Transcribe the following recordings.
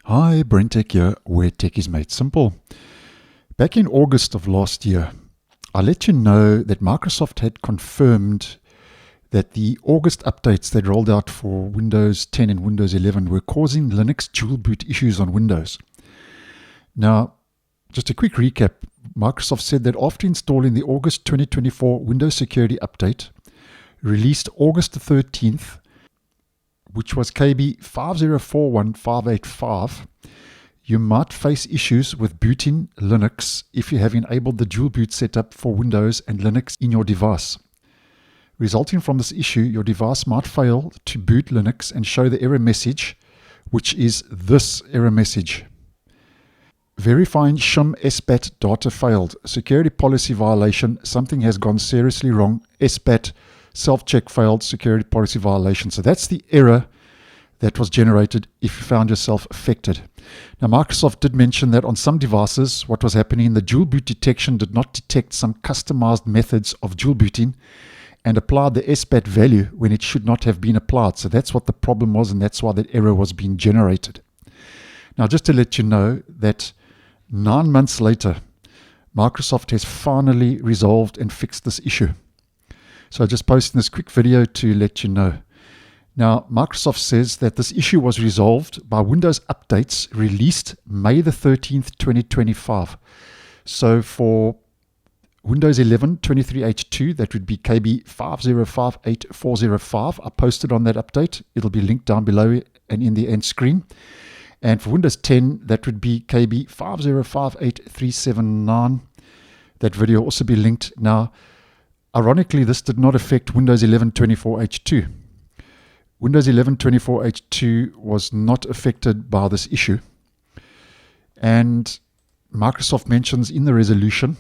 Hi, BrenTech here, where tech is made simple. Back in August of last year, I let you know that Microsoft had confirmed that the August updates that rolled out for Windows 10 and Windows 11 were causing Linux dual boot issues on Windows. Now, just a quick recap, Microsoft said that after installing the August 2024 Windows Security Update, released August the 13th, which was KB 5041585, you might face issues with booting Linux if you have enabled the dual boot setup for Windows and Linux in your device. Resulting from this issue, your device might fail to boot Linux and show the error message, which is this error message. Verifying shim SBAT data failed. Security policy violation. Something has gone seriously wrong. SBAT self-check failed. Security policy violation. So that's the error that was generated if you found yourself affected. Now, Microsoft did mention that on some devices, what was happening, the dual boot detection did not detect some customized methods of dual booting and applied the SBAT value when it should not have been applied. So that's what the problem was, and that's why that error was being generated. Now, just to let you know that 9 months later, Microsoft has finally resolved and fixed this issue. So I just posted this quick video to let you know. Now, Microsoft says that this issue was resolved by Windows updates released May the 13th, 2025. So for Windows 11 23H2, that would be KB 5058405. I posted on that update. It'll be linked down below and in the end screen. And for Windows 10, that would be KB 5058379. That video will also be linked. Now, ironically, this did not affect Windows 11 24H2. Windows 11 24H2 was not affected by this issue. And Microsoft mentions in the resolution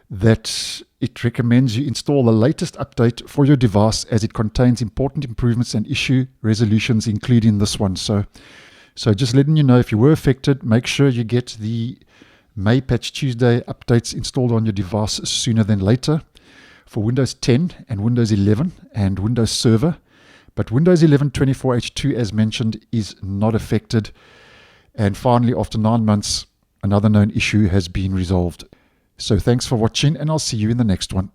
that it recommends you install the latest update for your device as it contains important improvements and issue resolutions, including this one. So just letting you know, if you were affected, make sure you get the May Patch Tuesday updates installed on your device sooner than later for Windows 10 and Windows 11 and Windows Server. But Windows 11 24H2, as mentioned, is not affected. And finally, after 9 months, another known issue has been resolved. So thanks for watching, and I'll see you in the next one.